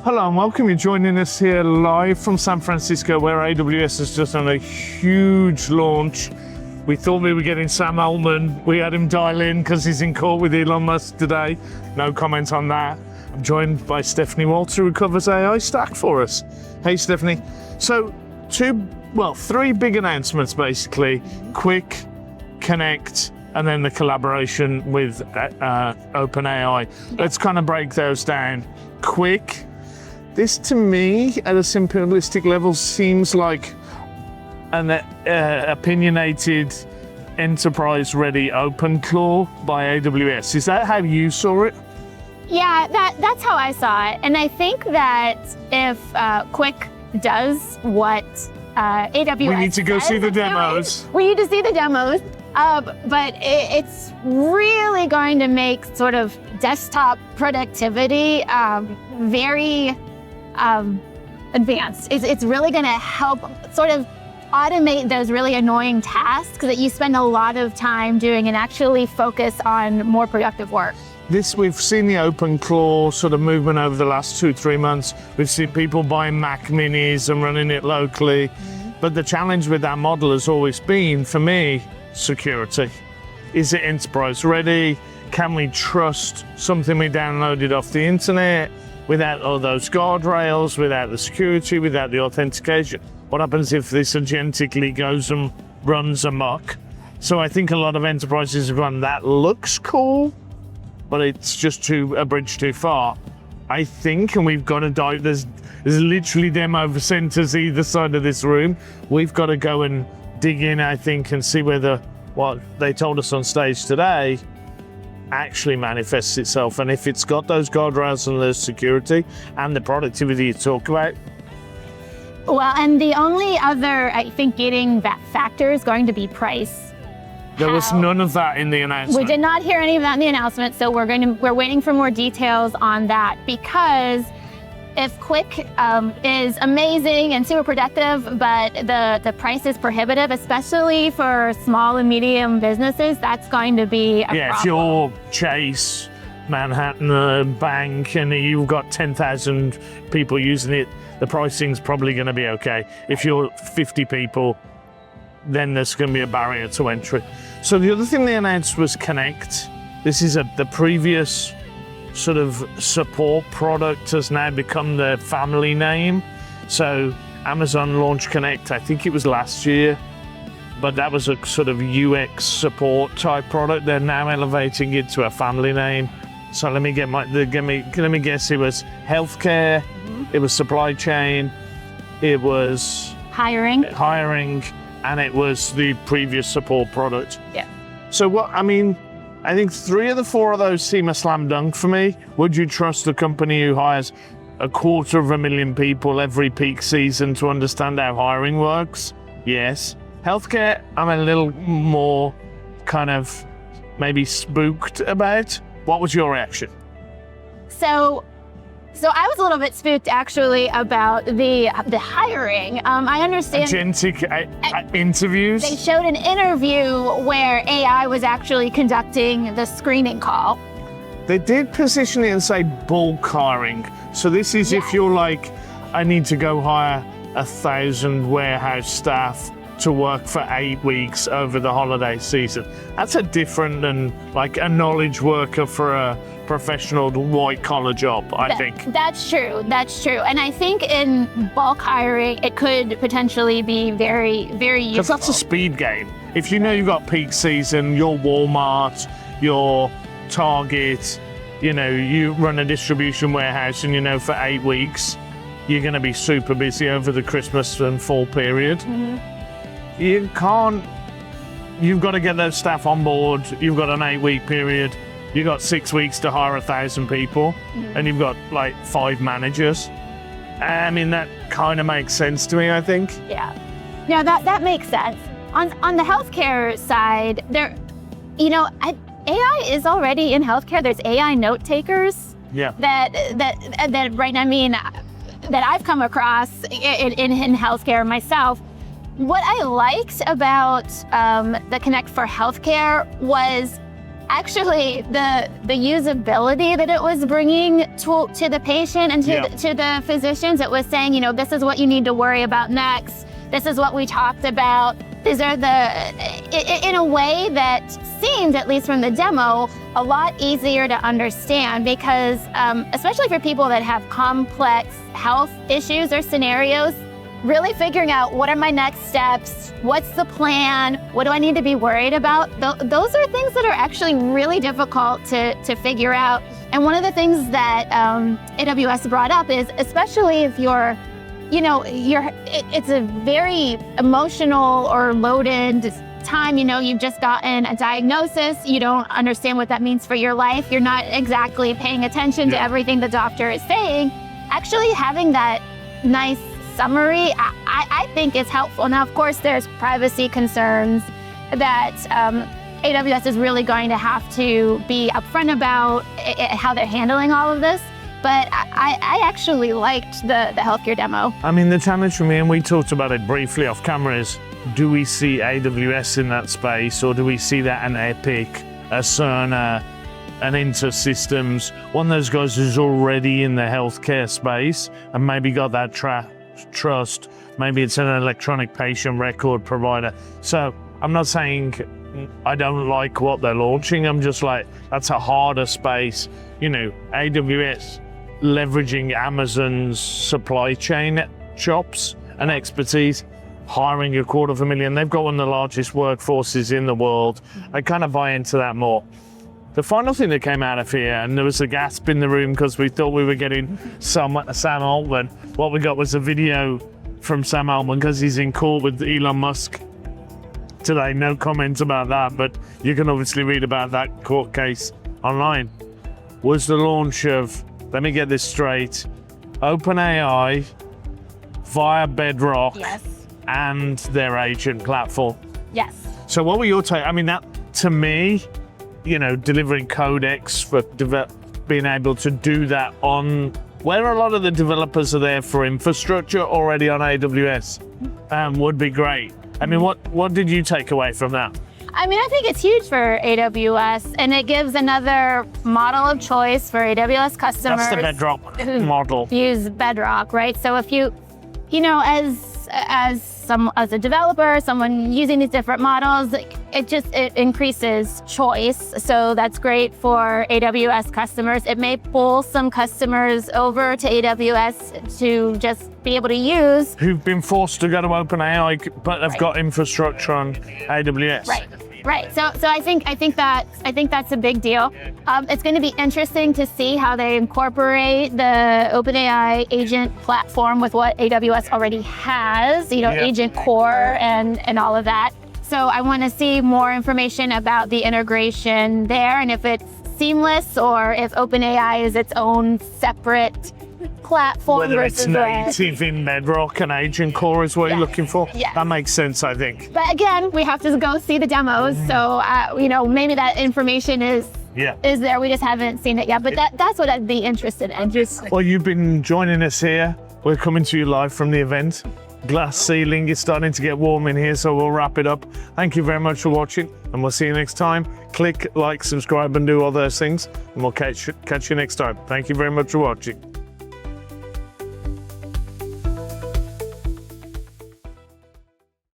Hello and welcome. You're joining us here live from San Francisco, where AWS has just done a huge launch. We thought we were getting Sam Altman. We had him dial in because he's in court with Elon Musk today. No comment on that. I'm joined by Stephanie Walter, who covers AI Stack for us. Hey, Stephanie. So three big announcements, basically. Quick, Connect, and then the collaboration with OpenAI. Let's kind of break those down. Quick. This, to me, at a simplistic level, seems like an opinionated, enterprise-ready OpenClaw by AWS. Is that how you saw it? Yeah, that's how I saw it. And I think that if Quick does what AWS we need to go see the demos. We need to see the demos. But it's really going to make sort of desktop productivity very advanced. It's really going to help sort of automate those really annoying tasks that you spend a lot of time doing and actually focus on more productive work. We've seen the OpenClaw sort of movement over the last 2-3 months. We've seen people buying Mac Minis and running it locally. But the challenge with that model has always been, for me, security. Is it enterprise ready? Can we trust something we downloaded off the internet without all those guardrails, without the security, without the authentication? What happens if this agentically goes and runs amok? So I think a lot of enterprises have gone, that looks cool, but it's just a bridge too far. I think, and we've got to dive, there's literally demo centers either side of this room. We've got to go and dig in, I think, and see whether what they told us on stage today actually manifests itself. And if it's got those guardrails and the security and the productivity you talk about. Well, and the only other, I think, gating that factor is going to be price. There was none of that in the announcement. We did not hear any of that in the announcement, so we're waiting for more details on that, because if Quick is amazing and super productive, but the price is prohibitive, especially for small and medium businesses, that's going to be a problem. If you're Chase, Manhattan Bank, and you've got 10,000 people using it, the pricing's probably going to be okay. If you're 50 people, then there's going to be a barrier to entry. So the other thing they announced was Connect. This is the previous sort of support product has now become the family name. So Amazon launched Connect, I think it was last year, but that was a sort of UX support type product. They're now elevating it to a family name. So let me guess, it was healthcare, it was supply chain, it was hiring, and it was the previous support product. Yeah. So I think 3 of the 4 of those seem a slam dunk for me. Would you trust a company who hires 250,000 people every peak season to understand how hiring works? Yes. Healthcare, I'm a little more kind of maybe spooked about. What was your reaction? So I was a little bit spooked, actually, about the hiring. I understand. Agentic interviews? They showed an interview where AI was actually conducting the screening call. They did position it and say bulk hiring. So this is if you're like, I need to go hire 1,000 warehouse staff to work for 8 weeks over the holiday season. That's a different than like a knowledge worker for a professional white collar job, I think. That's true. And I think in bulk hiring, it could potentially be very, very useful. Because that's a speed game. If you know you've got peak season, your Walmart, your Target, you run a distribution warehouse and for 8 weeks, you're gonna be super busy over the Christmas and fall period. Mm-hmm. You've got to get those staff on board. You've got an 8-week period. You've got 6 weeks to hire 1,000 people, and you've got like 5 managers. That kind of makes sense to me, I think. Yeah. No, that makes sense. On the healthcare side, AI is already in healthcare. There's AI note takers. Yeah. That I've come across in healthcare myself. What I liked about the Connect for Healthcare was actually the usability that it was bringing to the patient and to the physicians, it was saying, you know, this is what you need to worry about next. This is what we talked about. These are in a way that seemed, at least from the demo, a lot easier to understand because, especially for people that have complex health issues or scenarios, really figuring out what are my next steps, what's the plan, what do I need to be worried about? Those are things that are actually really difficult to figure out. And one of the things that AWS brought up is, especially if you're, you know, it's a very emotional or loaded time, you know, you've just gotten a diagnosis, you don't understand what that means for your life, you're not exactly paying attention to everything the doctor is saying. Actually having that nice summary, I think is helpful. Now, of course, there's privacy concerns that AWS is really going to have to be upfront about how they're handling all of this. But I actually liked the healthcare demo. I mean, the challenge for me, and we talked about it briefly off camera, is do we see AWS in that space, or do we see that an Epic, a Cerner, an InterSystems, one of those guys who's already in the healthcare space and maybe got that trust. Maybe it's an electronic patient record provider. So I'm not saying I don't like what they're launching. I'm just like, that's a harder space. You know, AWS leveraging Amazon's supply chain chops and expertise, hiring 250,000. They've got one of the largest workforces in the world. I kind of buy into that more. The final thing that came out of here, and there was a gasp in the room because we thought we were getting Sam Altman. What we got was a video from Sam Altman because he's in court with Elon Musk today. No comments about that, but you can obviously read about that court case online. Was the launch of, let me get this straight, OpenAI via Bedrock and their agent platform. Yes. So what were your take? I mean, that to me, you know, delivering codecs for being able to do that on where a lot of the developers are there for infrastructure already on AWS would be great. I mean, what did you take away from that? I mean, I think it's huge for AWS, and it gives another model of choice for AWS customers. That's the Bedrock model. Use Bedrock, right? So if you know, as a developer, someone using these different models, it increases choice. So that's great for AWS customers. It may pull some customers over to AWS to just be able to use. Who've been forced to go to OpenAI, but have got infrastructure on AWS. Right. So I think that's a big deal. It's going to be interesting to see how they incorporate the OpenAI agent platform with what AWS already has, you know, Agent Core and all of that. So I want to see more information about the integration there, and if it's seamless or if OpenAI is its own separate platform. Whether versus it's native in Bedrock and Agent Core is what you're looking for. That makes sense, I think. But again, we have to go see the demos. So, you know, maybe that information is there. We just haven't seen it yet. But that's what I'd be interested in. Well, you've been joining us here. We're coming to you live from the event. Glass ceiling is starting to get warm in here, so we'll wrap it up. Thank you very much for watching, and we'll see you next time. Click, like, subscribe, and do all those things, and we'll catch you next time. Thank you very much for watching.